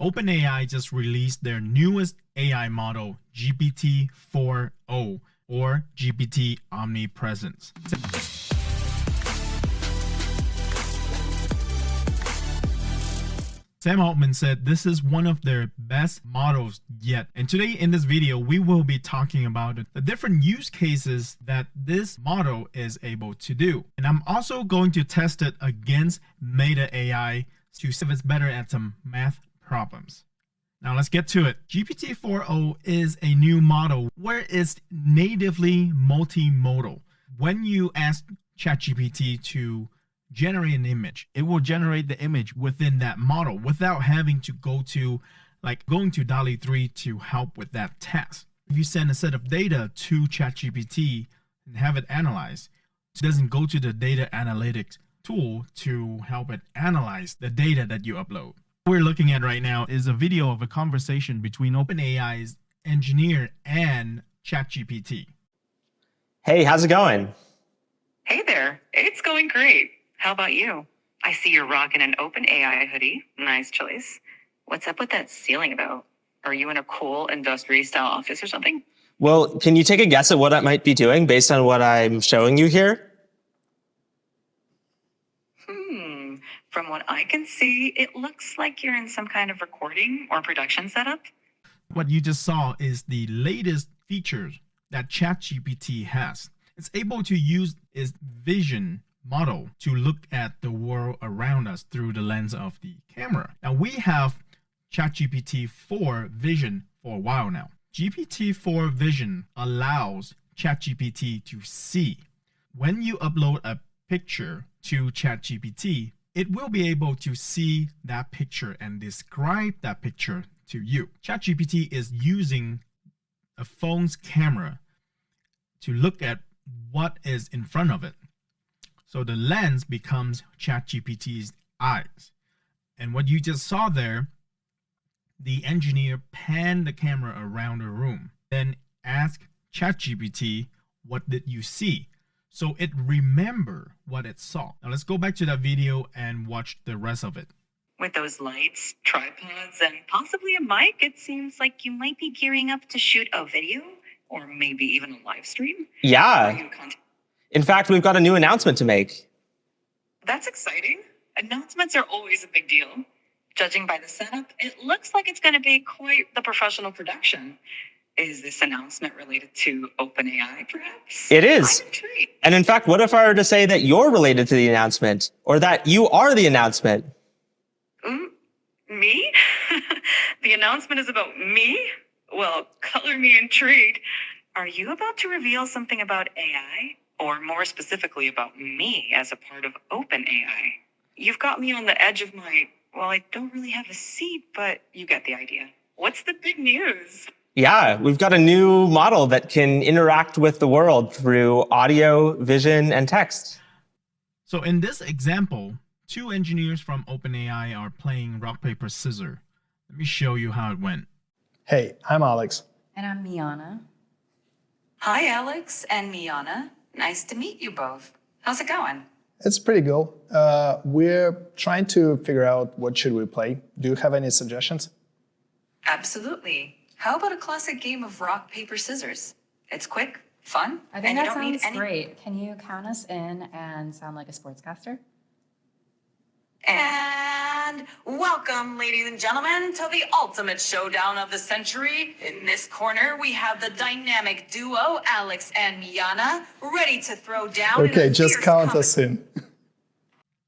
OpenAI just released their newest AI model, GPT-4o, or GPT Omnipresence. Sam Altman said this is one of their best models yet. And today in this video, we will be talking about the different use cases that this model is able to do. And I'm also going to test it against Meta AI to see if it's better at some math problems. Now let's get to it. GPT-4o is a new model where it's natively multimodal. When you ask ChatGPT to generate an image, it will generate the image within that model without having to going to DALL-E 3 to help with that task. If you send a set of data to ChatGPT and have it analyzed, it doesn't go to the data analytics tool to help it analyze the data that you upload. What we're looking at right now is a video of a conversation between OpenAI's engineer and ChatGPT. Hey, how's it going? Hey there, it's going great. How about you? I see you're rocking an OpenAI hoodie. Nice choice. What's up with that ceiling about? Are you in a cool industry-style office or something? Well, can you take a guess at what I might be doing based on what I'm showing you here? From what I can see, it looks like you're in some kind of recording or production setup. What you just saw is the latest features that ChatGPT has. It's able to use its vision model to look at the world around us through the lens of the camera. Now we have ChatGPT-4 Vision for a while now. GPT-4 Vision allows ChatGPT to see. When you upload a picture to ChatGPT, it will be able to see that picture and describe that picture to you. ChatGPT is using a phone's camera to look at what is in front of it. So the lens becomes ChatGPT's eyes. And what you just saw there, the engineer panned the camera around the room, then asked ChatGPT, what did you see? So it remembered what it saw. Now let's go back to that video and watch the rest of it. With those lights, tripods, and possibly a mic, it seems like you might be gearing up to shoot a video or maybe even a live stream. Yeah. In fact, we've got a new announcement to make. That's exciting. Announcements are always a big deal. Judging by the setup, it looks like it's going to be quite the professional production. Is this announcement related to OpenAI, perhaps? It is. I'm intrigued. And in fact, what if I were to say that you're related to the announcement, or that you are the announcement? Me? The announcement is about me? Well, color me intrigued. Are you about to reveal something about AI? Or more specifically about me as a part of OpenAI? You've got me on the edge of I don't really have a seat, but you get the idea. What's the big news? Yeah, we've got a new model that can interact with the world through audio, vision, and text. So in this example, two engineers from OpenAI are playing rock, paper, scissors. Let me show you how it went. Hey, I'm Alex. And I'm Miana. Hi, Alex and Miana. Nice to meet you both. How's it going? It's pretty good. We're trying to figure out what should we play. Do you have any suggestions? Absolutely. How about a classic game of rock, paper, scissors? It's quick, fun, I think and you that don't need sounds any... great. Can you count us in and sound like a sportscaster? And welcome, ladies and gentlemen, to the ultimate showdown of the century. In this corner, we have the dynamic duo, Alex and Miana, ready to throw down. Okay, just count us in.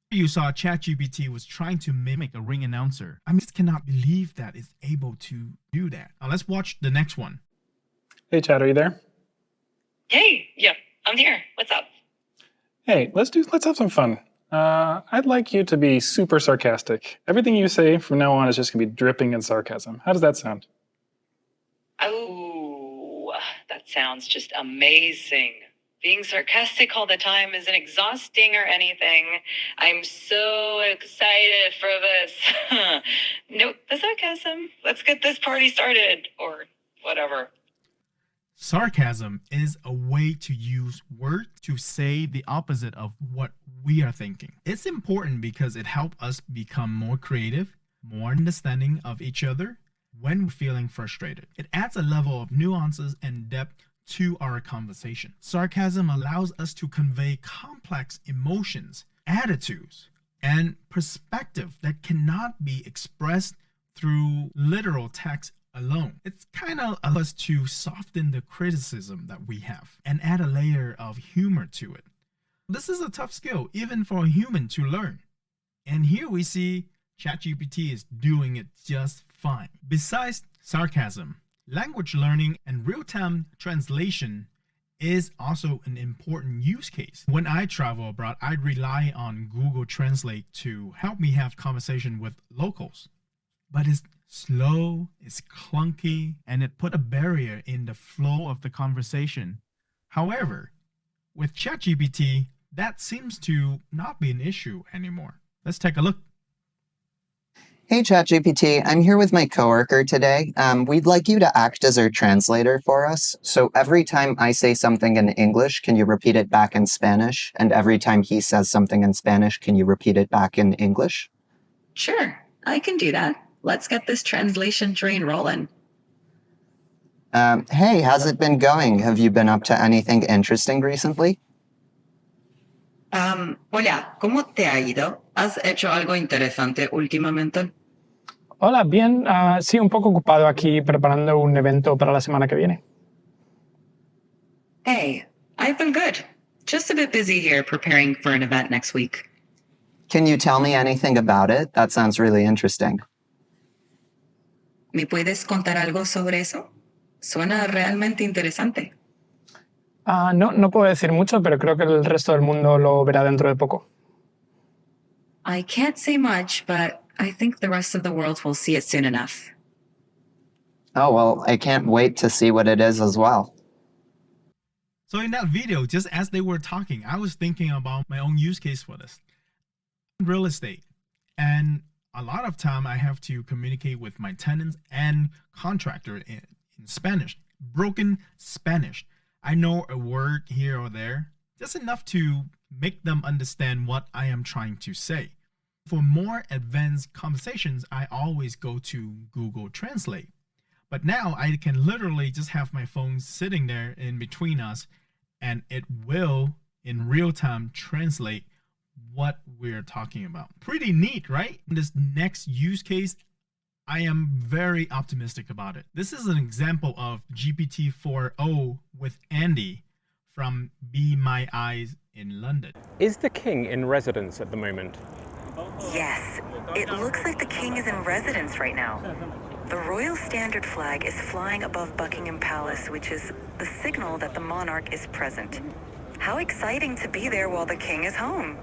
You saw ChatGPT was trying to mimic a ring announcer. I just cannot believe that it's able to do that. Now let's watch the next one. Hey, Chad, are you there? Hey, yep, I'm here. What's up? Hey, let's have some fun. I'd like you to be super sarcastic. Everything you say from now on is just gonna be dripping in sarcasm. How does that sound? Oh, that sounds just amazing. Being sarcastic all the time isn't exhausting or anything. I'm so excited for this. Nope, the sarcasm. Let's get this party started, or whatever. Sarcasm is a way to use words to say the opposite of what we are thinking. It's important because it helps us become more creative, more understanding of each other when we're feeling frustrated. It adds a level of nuances and depth to our conversation. Sarcasm allows us to convey complex emotions, attitudes, and perspective that cannot be expressed through literal text alone. It's kind of allows us to soften the criticism that we have and add a layer of humor to it. This is a tough skill, even for a human to learn. And here we see ChatGPT is doing it just fine. Besides sarcasm, language learning and real-time translation is also an important use case. When I travel abroad, I rely on Google Translate to help me have conversation with locals. But it's slow, it's clunky, and it put a barrier in the flow of the conversation. However, with ChatGPT, that seems to not be an issue anymore. Let's take a look. Hey ChatGPT, I'm here with my coworker today. We'd like you to act as our translator for us. So every time I say something in English, can you repeat it back in Spanish? And every time he says something in Spanish, can you repeat it back in English? Sure, I can do that. Let's get this translation train rolling. Hey, how's it been going? Have you been up to anything interesting recently? Hola, ¿cómo te ha ido? ¿Has hecho algo interesante últimamente? Hola, bien. Sí, un poco ocupado aquí preparando un evento para la semana que viene. Hey, I've been good. Just a bit busy here preparing for an event next week. Can you tell me anything about it? That sounds really interesting. ¿Me puedes contar algo sobre eso? Suena realmente interesante. No puedo decir mucho, pero creo que el resto del mundo lo verá dentro de poco. I can't say much, but I think the rest of the world will see it soon enough. Oh, well, I can't wait to see what it is as well. So in that video, just as they were talking, I was thinking about my own use case for this. Real estate. And a lot of time I have to communicate with my tenants and contractor in Spanish, broken Spanish. I know a word here or there, just enough to make them understand what I am trying to say. For more advanced conversations, I always go to Google Translate. But now I can literally just have my phone sitting there in between us, and it will, in real time, translate what we're talking about. Pretty neat, right? This next use case, I am very optimistic about it. This is an example of GPT 4.0 with Andy from Be My Eyes in London. Is the king in residence at the moment? Yes, it looks like the king is in residence right now. The Royal Standard flag is flying above Buckingham Palace, which is the signal that the monarch is present. How exciting to be there while the king is home.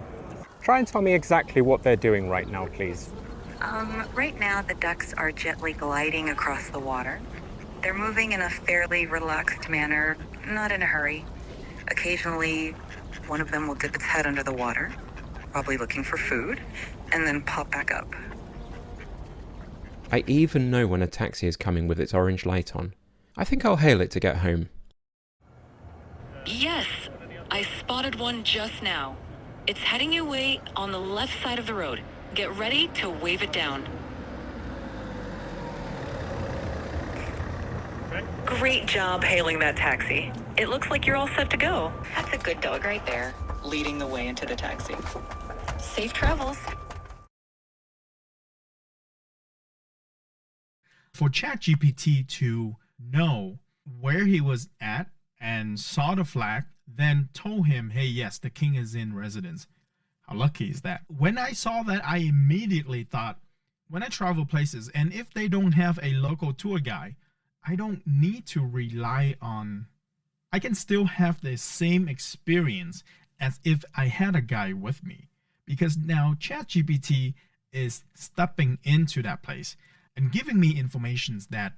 Try and tell me exactly what they're doing right now, please. Right now the ducks are gently gliding across the water. They're moving in a fairly relaxed manner, not in a hurry. Occasionally, one of them will dip its head under the water, probably looking for food, and then pop back up. I even know when a taxi is coming with its orange light on. I think I'll hail it to get home. Yes, I spotted one just now. It's heading your way on the left side of the road. Get ready to wave it down. Great job hailing that taxi. It looks like you're all set to go. That's a good dog right there, leading the way into the taxi. Safe travels. For ChatGPT to know where he was at and saw the flag, then told him, hey, yes, the king is in residence. How lucky is that? When I saw that, I immediately thought, when I travel places, and if they don't have a local tour guide, I don't need to rely on, I can still have the same experience as if I had a guide with me. Because now ChatGPT is stepping into that place and giving me information that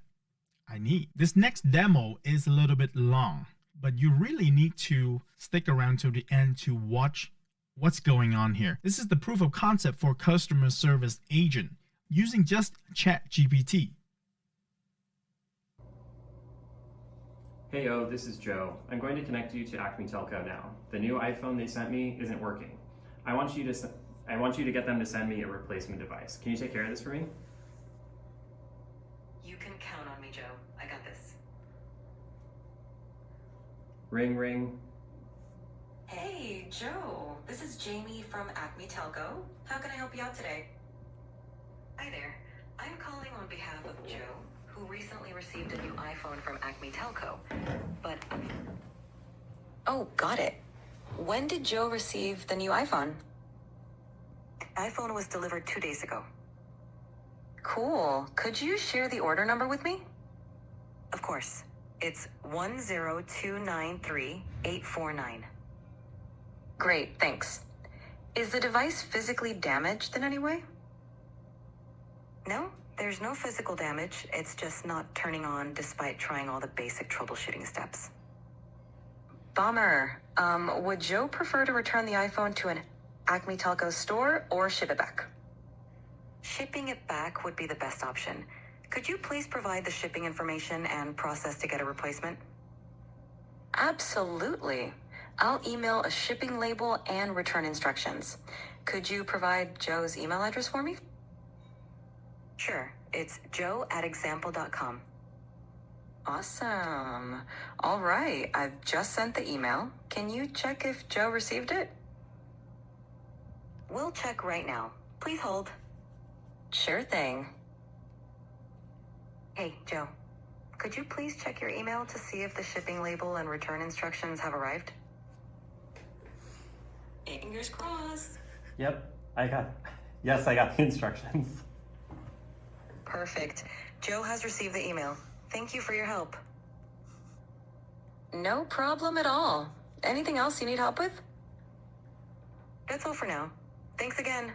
I need. This next demo is a little bit long, but you really need to stick around to the end to watch what's going on here. This is the proof of concept for customer service agent using just ChatGPT. Hey, this is Joe. I'm going to connect you to Acme Telco now. The new iPhone they sent me isn't working. I want you to get them to send me a replacement device. Can you take care of this for me? iPhone on me, Joe. I got this. Ring, ring. Hey, Joe. This is Jamie from Acme Telco. How can I help you out today? Hi there. I'm calling on behalf of Joe, who recently received a new iPhone from Acme Telco. But... Oh, got it. When did Joe receive the new iPhone? The iPhone was delivered 2 days ago. Cool. Could you share the order number with me? Of course. It's 10293-849. Great, thanks. Is the device physically damaged in any way? No, there's no physical damage. It's just not turning on despite trying all the basic troubleshooting steps. Bummer. Would Joe prefer to return the iPhone to an Acme Telco store or ship it back? Shipping it back would be the best option. Could you please provide the shipping information and process to get a replacement? Absolutely. I'll email a shipping label and return instructions. Could you provide Joe's email address for me? Sure. It's joe@example.com. Awesome. All right. I've just sent the email. Can you check if Joe received it? We'll check right now. Please hold. Sure thing. Hey, Joe. Could you please check your email to see if the shipping label and return instructions have arrived? Fingers crossed. Yep, I got the instructions. Perfect. Joe has received the email. Thank you for your help. No problem at all. Anything else you need help with? That's all for now. Thanks again.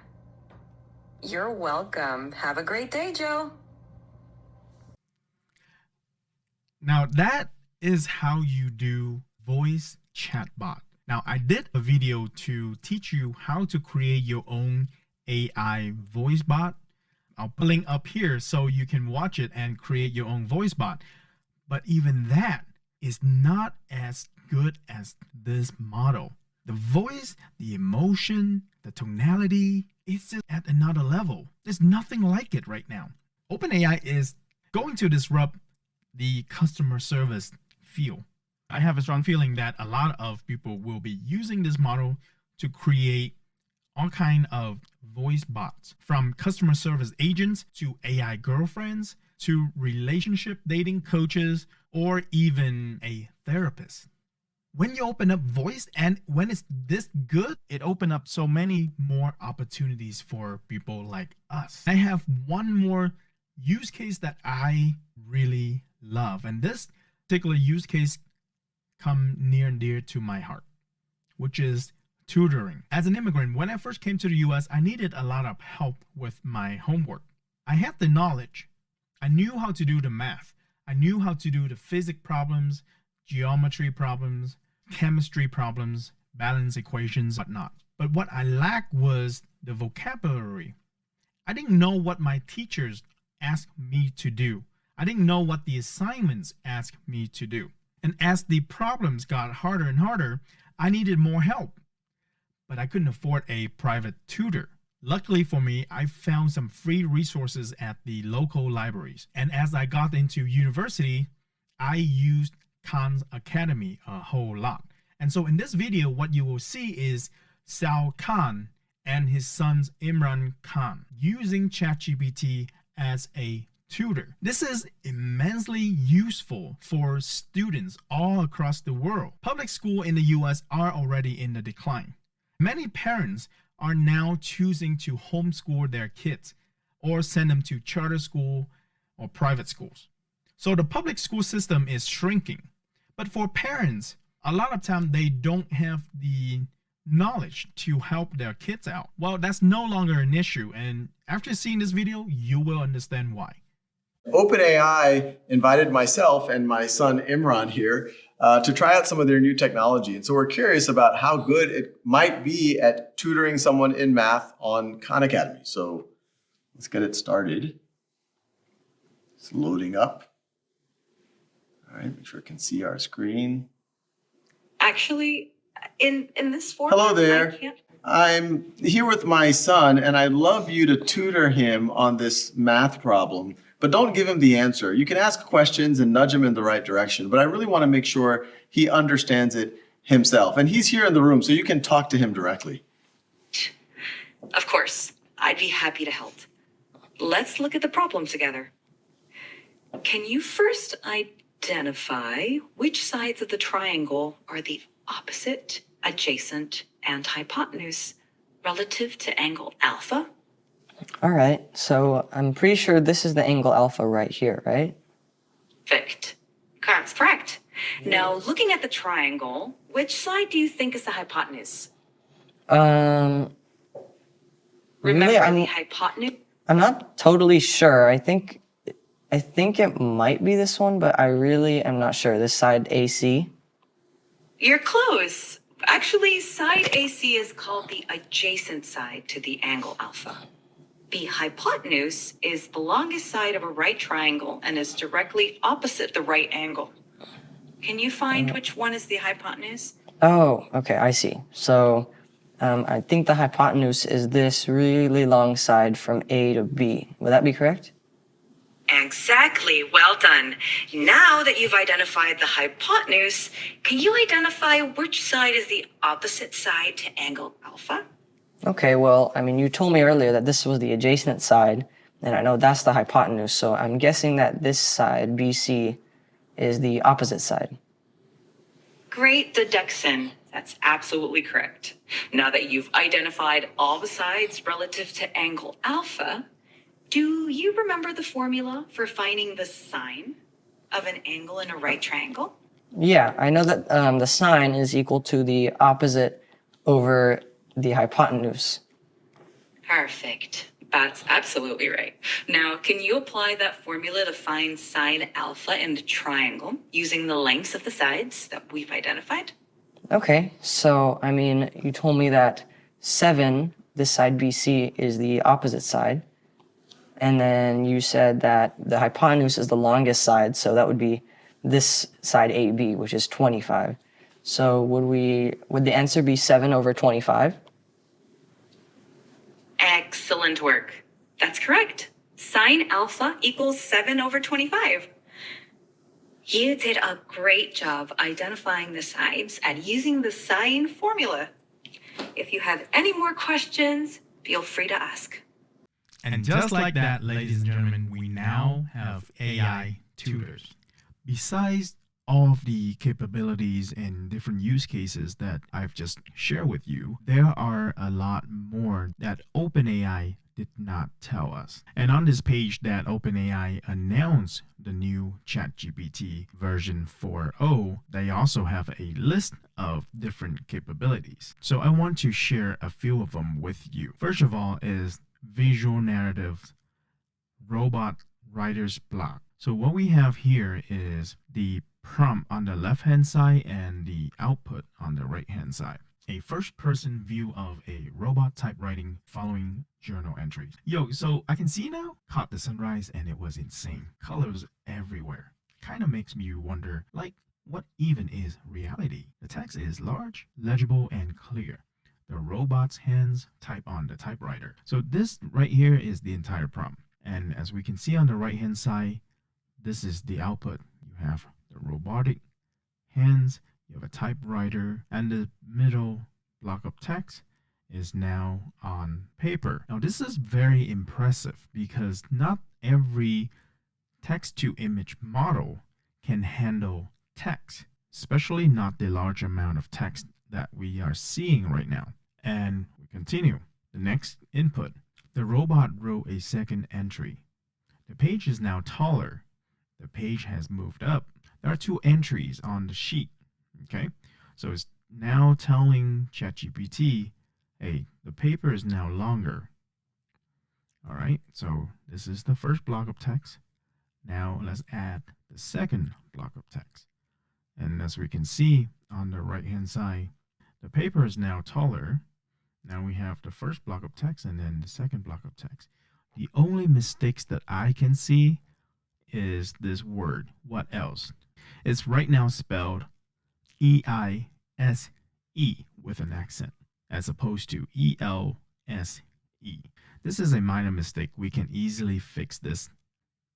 You're welcome. Have a great day, Joe. Now that is how you do voice chatbot. Now I did a video to teach you how to create your own AI voice bot. I'll put a link up here so you can watch it and create your own voice bot. But even that is not as good as this model. The voice, the emotion, the tonality, it's just at another level. There's nothing like it right now. OpenAI is going to disrupt the customer service field. I have a strong feeling that a lot of people will be using this model to create all kind of voice bots, from customer service agents to AI girlfriends to relationship dating coaches or even a therapist. When you open up voice and when it's this good, it opens up so many more opportunities for people like us. I have one more use case that I really love, and this particular use case comes near and dear to my heart, which is tutoring. As an immigrant, when I first came to the US, I needed a lot of help with my homework. I had the knowledge. I knew how to do the math. I knew how to do the physics problems, geometry problems, chemistry problems, balance equations, whatnot. But what I lacked was the vocabulary. I didn't know what my teachers asked me to do. I didn't know what the assignments asked me to do. And as the problems got harder and harder, I needed more help. But I couldn't afford a private tutor. Luckily for me, I found some free resources at the local libraries. And as I got into university, I used Khan's Academy a whole lot. And so in this video, what you will see is Sal Khan and his sons Imran Khan using ChatGPT as a tutor. This is immensely useful for students all across the world. Public schools in the US are already in the decline. Many parents are now choosing to homeschool their kids or send them to charter school or private schools. So the public school system is shrinking. But for parents, a lot of time they don't have the knowledge to help their kids out. Well, that's no longer an issue. And after seeing this video, you will understand why. OpenAI invited myself and my son Imran here to try out some of their new technology. And so we're curious about how good it might be at tutoring someone in math on Khan Academy. So let's get it started. It's loading up. All right, make sure it can see our screen. Actually, in this format, Hello there. I can't. I'm here with my son, and I'd love you to tutor him on this math problem. but don't give him the answer. You can ask questions and nudge him in the right direction, but I really want to make sure he understands it himself. And he's here in the room, so you can talk to him directly. Of course, I'd be happy to help. Let's look at the problem together. Can you first identify which sides of the triangle are the opposite, adjacent, and hypotenuse relative to angle alpha? All right, so I'm pretty sure this is the angle alpha right here, right? Perfect. That's correct. Now, looking at the triangle, which side do you think is the hypotenuse? Really, Remember the hypotenuse? I'm not totally sure. I think it might be this one, but I really am not sure. This side AC. You're close. Actually, side AC is called the adjacent side to the angle alpha. The hypotenuse is the longest side of a right triangle and is directly opposite the right angle. Can you find which one is the hypotenuse? Oh, okay, I see. So I think the hypotenuse is this really long side from A to B. Would that be correct? Exactly. Well done. Now that you've identified the hypotenuse, can you identify which side is the opposite side to angle alpha? Okay, well, I mean, you told me earlier that this was the adjacent side, and I know that's the hypotenuse, so I'm guessing that this side, BC, is the opposite side. Great deduction. That's absolutely correct. Now that you've identified all the sides relative to angle alpha, do you remember the formula for finding the sine of an angle in a right triangle? Yeah, I know that the sine is equal to the opposite over the hypotenuse. Perfect. That's absolutely right. Now, can you apply that formula to find sine alpha in the triangle using the lengths of the sides that we've identified? Okay, so, I mean, you told me that 7, this side BC, is the opposite side. And then you said that the hypotenuse is the longest side, so that would be this side AB, which is 25. So would the answer be 7 over 25? Excellent work. That's correct. Sine alpha equals 7 over 25. You did a great job identifying the sides and using the sine formula. If you have any more questions, feel free to ask. And just like that, ladies and gentlemen, we now have AI tutors. Besides all of the capabilities and different use cases that I've just shared with you, there are a lot more that OpenAI did not tell us. And on this page that OpenAI announced the new ChatGPT version 4.0, they also have a list of different capabilities. So I want to share a few of them with you. First of all is visual narrative robot writer's block. So what we have here is the prompt on the left hand side and the output on the right hand side. A first person view of a robot typewriting following journal entries. So I can see now, caught the sunrise and it was insane. Colors everywhere. Kind of makes me wonder, like, what even is reality? The text is large, legible, and clear. The robot's hands type on the typewriter. So this right here is the entire prompt. And as we can see on the right hand side, this is the output. You have the robotic hands, you have a typewriter, and the middle block of text is now on paper. Now this is very impressive because not every text-to-image model can handle text, especially not the large amount of text that we are seeing right now. And we continue. The next input. The robot wrote a second entry. The page is now taller. The page has moved up. There are 2 entries on the sheet. Okay, so it's now telling ChatGPT, hey, the paper is now longer. All right, so this is the first block of text. Now let's add the second block of text. And as we can see on the right hand side, the paper is now taller. Now we have the first block of text and then the second block of text. The only mistakes that I can see is this word, what else? It's right now spelled EISE with an accent as opposed to ELSE. This is a minor mistake. We can easily fix this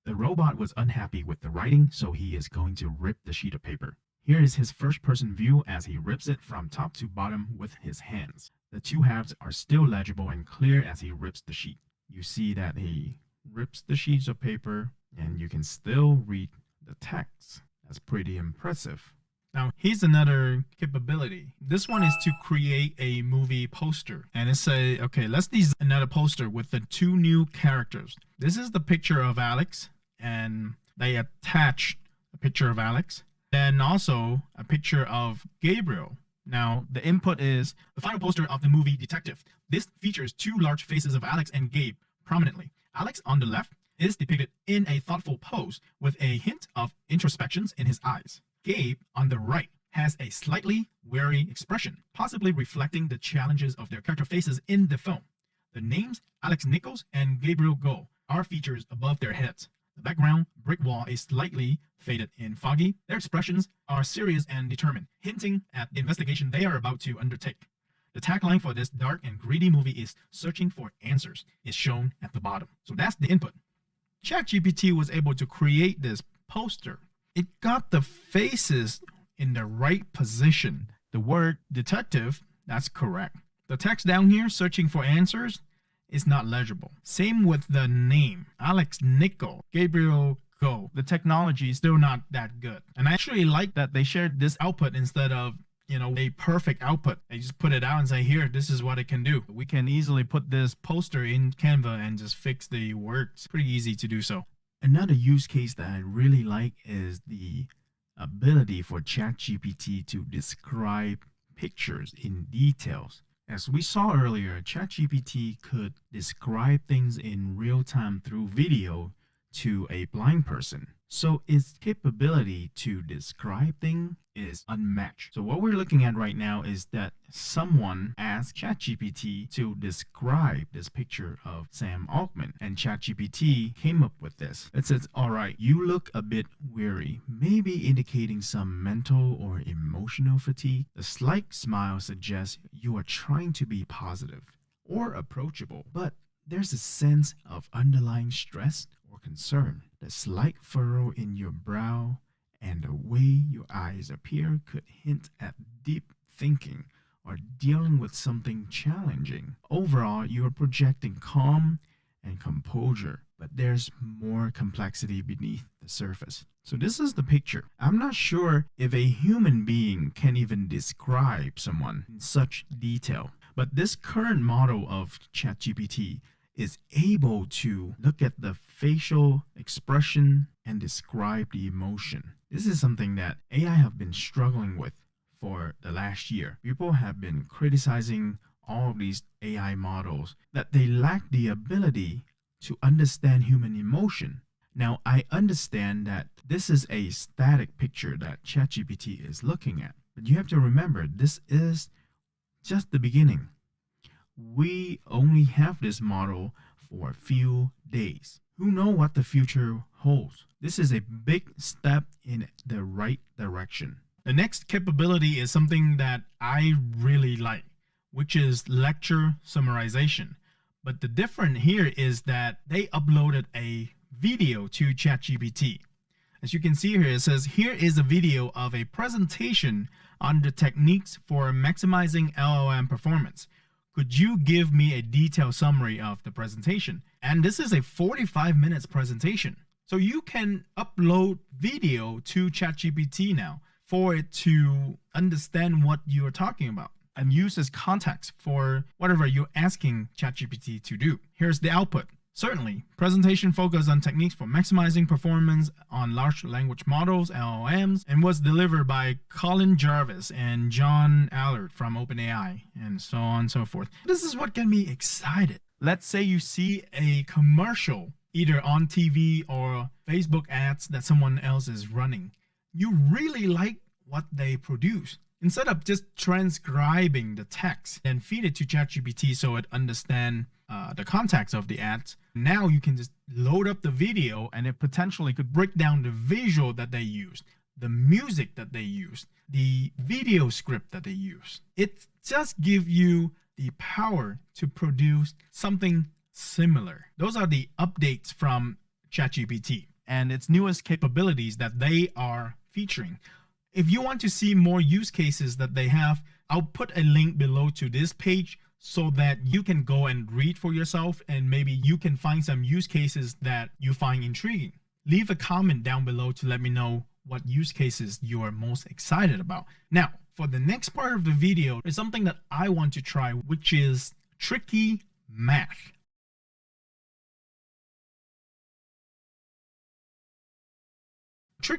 The robot was unhappy with the writing, so he is going to rip the sheet of paper. Here is his first-person view as he rips it from top to bottom with his hands. The two halves are still legible and clear as he rips the sheet. You see that he rips the sheets of paper and you can still read the text. That's pretty impressive. Now, here's another capability. This one is to create a movie poster. And it's okay, let's design another poster with the two new characters. This is the picture of Alex, and they attach a picture of Alex, and also a picture of Gabriel. Now, the input is the final poster of the movie Detective. This features two large faces of Alex and Gabe prominently. Alex on the left is depicted in a thoughtful pose with a hint of introspections in his eyes. Gabe on the right has a slightly weary expression, possibly reflecting the challenges of their character faces in the film. The names Alex Nichols and Gabriel Go are features above their heads. The background brick wall is slightly faded and foggy. Their expressions are serious and determined, hinting at the investigation they are about to undertake. The tagline for this dark and greedy movie is "Searching for Answers" is shown at the bottom. So that's the input. ChatGPT was able to create this poster. It got the faces in the right position. The word detective, that's correct. The text down here, "Searching for Answers," is not legible. Same with the name, Alex Nichol, Gabriel Go. The technology is still not that good. And I actually like that they shared this output instead of, a perfect output. They just put it out and say, here, this is what it can do. We can easily put this poster in Canva and just fix the words. Pretty easy to do so. Another use case that I really like is the ability for ChatGPT to describe pictures in details. As we saw earlier, ChatGPT could describe things in real time through video to a blind person. So its capability to describe things is unmatched. So what we're looking at right now is that someone asked ChatGPT to describe this picture of Sam Altman, and ChatGPT came up with this. It says, all right, you look a bit weary, maybe indicating some mental or emotional fatigue. The slight smile suggests you are trying to be positive or approachable, but there's a sense of underlying stress or concern. The slight furrow in your brow and the way your eyes appear could hint at deep thinking or dealing with something challenging. Overall, you are projecting calm and composure, but there's more complexity beneath the surface. So this is the picture. I'm not sure if a human being can even describe someone in such detail, but this current model of ChatGPT is able to look at the facial expression and describe the emotion. This is something that AI have been struggling with for the last year. People have been criticizing all of these AI models that they lack the ability to understand human emotion. Now, I understand that this is a static picture that ChatGPT is looking at, but you have to remember this is just the beginning. We only have this model for a few days. Who knows what the future holds? This is a big step in the right direction. The next capability is something that I really like, which is lecture summarization. But the difference here is that they uploaded a video to ChatGPT. As you can see here, it says, here is a video of a presentation on the techniques for maximizing LLM performance. Could you give me a detailed summary of the presentation? And this is a 45 minutes presentation. So you can upload video to ChatGPT now for it to understand what you're talking about and use as context for whatever you're asking ChatGPT to do. Here's the output. Certainly, presentation focused on techniques for maximizing performance on large language models, LLMs, and was delivered by Colin Jarvis and John Allard from OpenAI, and so on and so forth. This is what gets me excited. Let's say you see a commercial, either on TV or Facebook ads that someone else is running. You really like what they produce. Instead of just transcribing the text and feed it to ChatGPT so it understands the context of the ads, now you can just load up the video and it potentially could break down the visual that they used, the music that they used, the video script that they used. It just gives you the power to produce something similar. Those are the updates from ChatGPT. and its newest capabilities that they are featuring. If you want to see more use cases that they have, I'll put a link below to this page so that you can go and read for yourself, and maybe you can find some use cases that you find intriguing. Leave a comment down below to let me know what use cases you are most excited about. Now, for the next part of the video is something that I want to try, which is tricky math.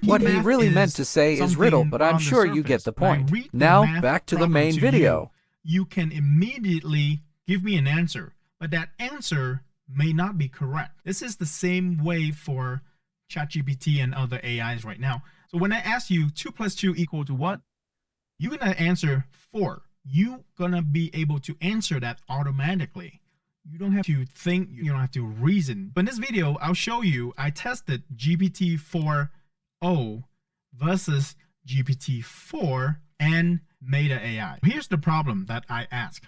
What he really meant to say is riddle, but I'm sure you get the point. Now, back to the main video. You can immediately give me an answer, but that answer may not be correct. This is the same way for ChatGPT and other AIs right now. So when I ask you 2 + 2 = what, you're gonna answer 4. You're gonna be able to answer that automatically. You don't have to think, you don't have to reason. But in this video, I'll show you, I tested GPT-4o versus GPT-4 and Meta AI. Here's the problem that I ask.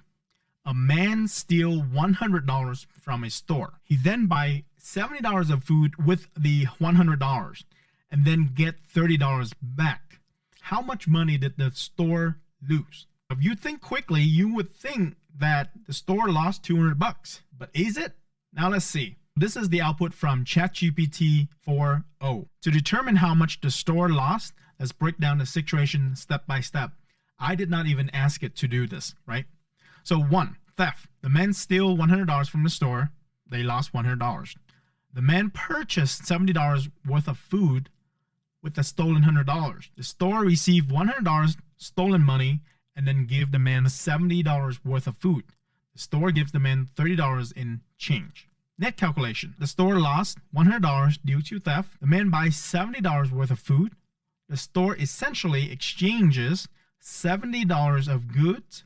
A man steals $100 from a store. He then buys $70 of food with the $100 and then get $30 back. How much money did the store lose? If you think quickly, you would think that the store lost $200, but is it? Now let's see. This is the output from ChatGPT-4o. To determine how much the store lost, let's break down the situation step by step. I did not even ask it to do this, right? So 1, theft. The men steal $100 from the store. They lost $100. The man purchased $70 worth of food with the stolen $100. The store received $100 stolen money and then gave the man $70 worth of food. The store gives the man $30 in change. Net calculation. The store lost $100 due to theft. The man buys $70 worth of food. The store essentially exchanges $70 of goods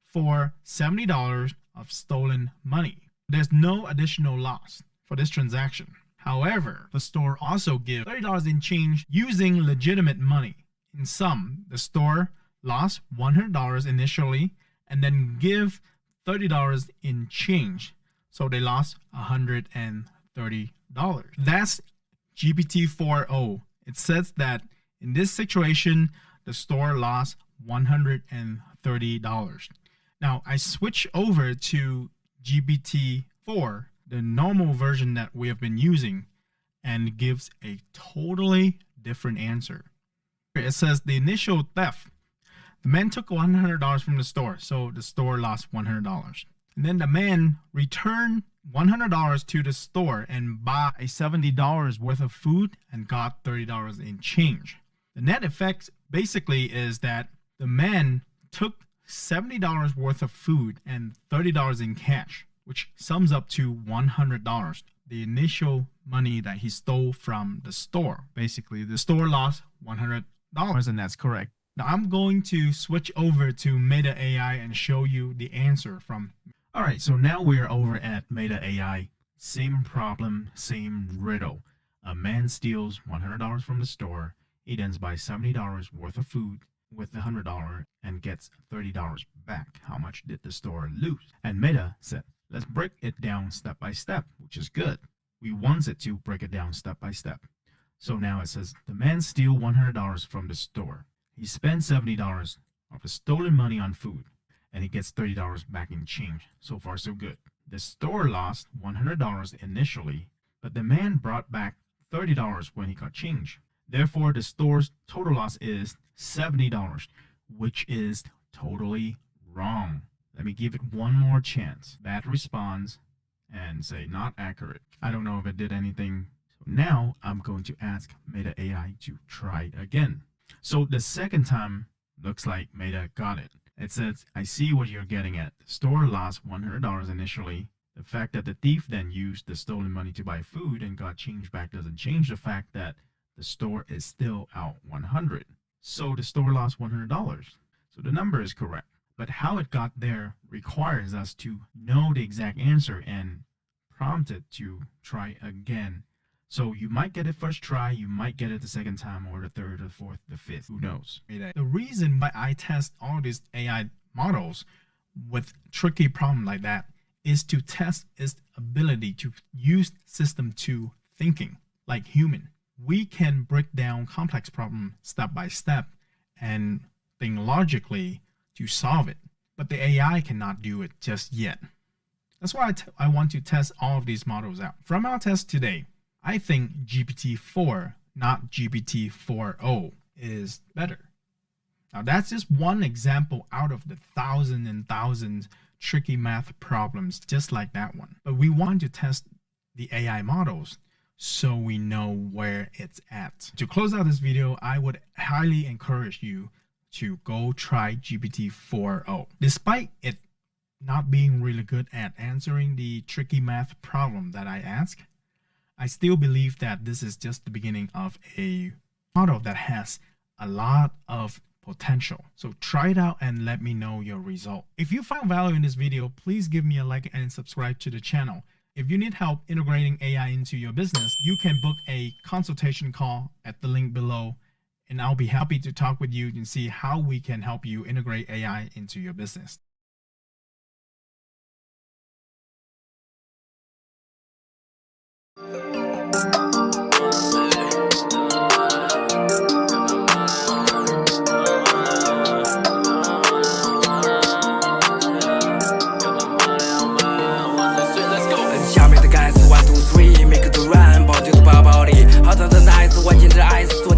for $70 of stolen money. There's no additional loss for this transaction. However, the store also gives $30 in change using legitimate money. In sum, the store lost $100 initially and then give $30 in change. So they lost $130. That's GPT-4o. It says that in this situation, the store lost $130. Now, I switch over to GPT-4, the normal version that we have been using, and it gives a totally different answer. It says the initial theft. The man took $100 from the store, so the store lost $100. And then the man returned $100 to the store and bought $70 worth of food and got $30 in change. The net effect basically is that the man took $70 worth of food and $30 in cash, which sums up to $100, the initial money that he stole from the store. Basically, the store lost $100, and that's correct. Now I'm going to switch over to Meta AI and show you the answer from. All right, so now we're over at Meta AI. Same problem, same riddle. A man steals $100 from the store. He then buys $70 worth of food with the $100 and gets $30 back. How much did the store lose? And Meta said, let's break it down step by step, which is good. We want it to break it down step by step. So now it says the man steals $100 from the store. He spends $70 of the stolen money on food and he gets $30 back in change. So far, so good. The store lost $100 initially, but the man brought back $30 when he got change. Therefore, the store's total loss is $70, which is totally wrong. Let me give it one more chance. That responds and say not accurate. I don't know if it did anything. So now I'm going to ask Meta AI to try again. So the second time looks like Meta got it. It says, I see what you're getting at. The store lost $100 initially. The fact that the thief then used the stolen money to buy food and got change back doesn't change the fact that the store is still out $100. So the store lost $100. So the number is correct. But how it got there requires us to know the exact answer and prompt it to try again. So you might get it first try, you might get it the second time, or the third, or the fourth, the fifth, who knows. The reason why I test all these AI models with tricky problem like that is to test its ability to use system 2 thinking like human. we can break down complex problems step by step and think logically to solve it. But the AI cannot do it just yet. That's why I want to test all of these models out. From our test today, I think GPT-4, not GPT-4o, is better. Now that's just one example out of the thousands and thousands tricky math problems just like that one. But we want to test the AI models so we know where it's at. To close out this video, I would highly encourage you to go try GPT-4o. Despite it not being really good at answering the tricky math problem that I ask, I still believe that this is just the beginning of a model that has a lot of potential. So try it out and let me know your result. If you found value in this video, please give me a like and subscribe to the channel. If you need help integrating AI into your business, you can book a consultation call at the link below, and I'll be happy to talk with you and see how we can help you integrate AI into your business.下面的盖子1 2 3，每个都软，抱紧的抱抱里，好大的奶子，我进着爱死。